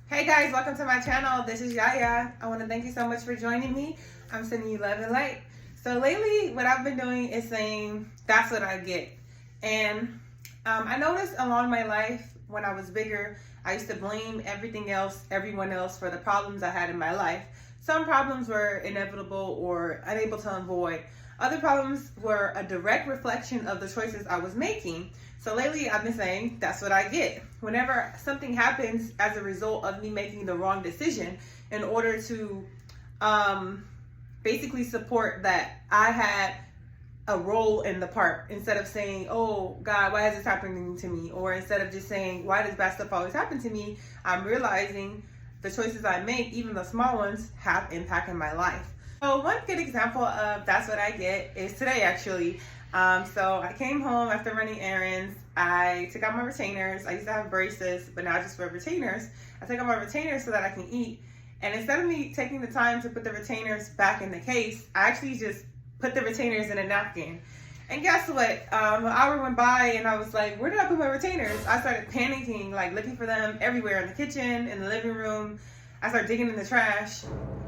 Hey guys, welcome to my channel. This is Yaya. I want to thank you so much for joining me. I'm sending you love and light. So lately, what I've been doing is saying, that's what I get. And I noticed along my life, when I was bigger, I used to blame everyone else for the problems I had in my life. Some problems were inevitable or unable to avoid. Other problems were a direct reflection of the choices I was making. So lately I've been saying, that's what I get. Whenever something happens as a result of me making the wrong decision, in order to basically support that I had a role in the part, instead of saying, oh God, why is this happening to me? Or instead of just saying, why does bad stuff always happen to me? I'm realizing the choices I make, even the small ones, have impact in my life. So one good example of that's what I get is today actually. So I came home after running errands. I took out my retainers. I used to have braces, but now I just wear retainers. I took out my retainers so that I can eat. And instead of me taking the time to put the retainers back in the case, I actually just put the retainers in a napkin. And guess what? An hour went by and I was like, where did I put my retainers? I started panicking, like looking for them everywhere, in the kitchen, in the living room. I started digging in the trash.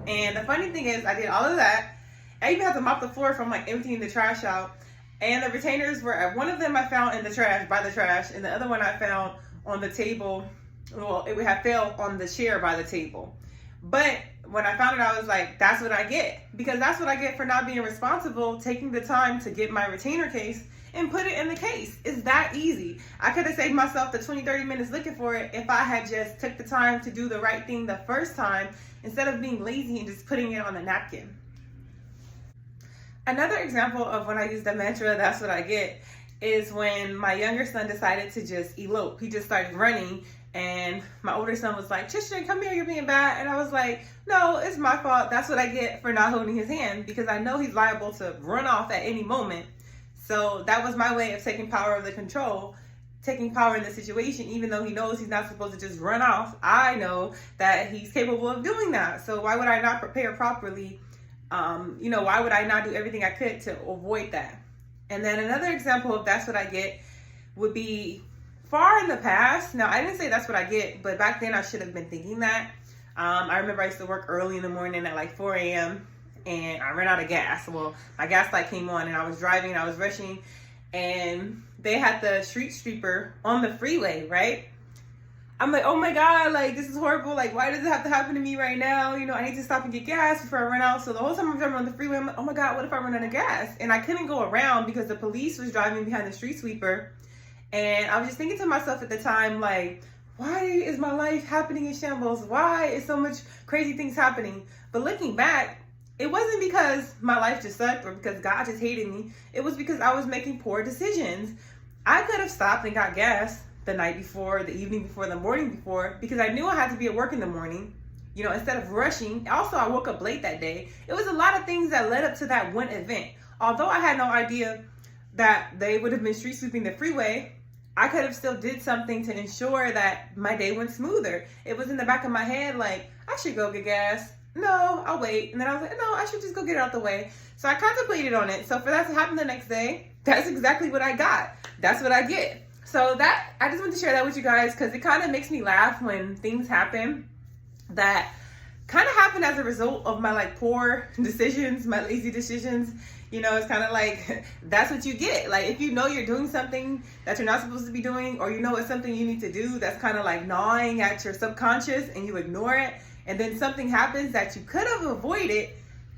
And the funny thing is, I did all of that. I even had to mop the floor from like emptying the trash out. And the retainers were, one of them I found in the trash, by the trash, and the other one I found on the table. Well, it would have fell on the chair by the table. But when I found it, I was like, that's what I get. Because that's what I get for not being responsible, taking the time to get my retainer case and put it in the case. It's that easy. I could have saved myself the 20-30 minutes looking for it if I had just took the time to do the right thing the first time, instead of being lazy and just putting it on the napkin. Another example of when I use the mantra, that's what I get, is when my younger son decided to just elope. He just started running, and my older son was like, Tristan, come here, you're being bad. And I was like, no, it's my fault. That's what I get for not holding his hand, because I know he's liable to run off at any moment. So that was my way of taking power of the control, taking power in the situation, even though he knows he's not supposed to just run off. I know that he's capable of doing that. So why would I not prepare properly? Why would I not do everything I could to avoid that? And then another example of that's what I get would be far in the past. Now, I didn't say that's what I get, but back then I should have been thinking that. I remember I used to work early in the morning at like 4 a.m. and I ran out of gas. Well, my gas light came on and I was driving, I was rushing, and they had the street sweeper on the freeway, right? I'm like, oh my God, like this is horrible. Like, why does it have to happen to me right now? I need to stop and get gas before I run out. So the whole time I'm driving on the freeway, I'm like, oh my God, what if I run out of gas? And I couldn't go around because the police was driving behind the street sweeper. And I was just thinking to myself at the time, like, why is my life happening in shambles? Why is so much crazy things happening? But looking back, it wasn't because my life just sucked or because God just hated me. It was because I was making poor decisions. I could have stopped and got gas the night before, the evening before, the morning before, because I knew I had to be at work in the morning, instead of rushing. Also, I woke up late that day. It was a lot of things that led up to that one event. Although I had no idea that they would have been street sweeping the freeway, I could have still did something to ensure that my day went smoother. It was in the back of my head, like, I should go get gas. No, I'll wait. And then I was like, no, I should just go get it out the way. So I contemplated on it. So for that to happen the next day, that's exactly what I got. That's what I get. So that, I just want to share that with you guys, because it kind of makes me laugh when things happen that kind of happen as a result of my poor decisions, my lazy decisions. It's kind of like, that's what you get. Like, if you know you're doing something that you're not supposed to be doing, or it's something you need to do that's kind of like gnawing at your subconscious and you ignore it, and then something happens that you could have avoided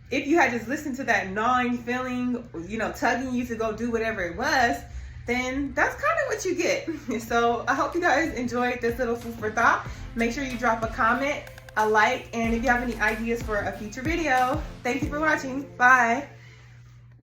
if you had just listened to that gnawing feeling, tugging you to go do whatever it was, then that's kind of what you get. So I hope you guys enjoyed this little food for thought. Make sure you drop a comment, a like, and if you have any ideas for a future video. Thank you for watching. Bye.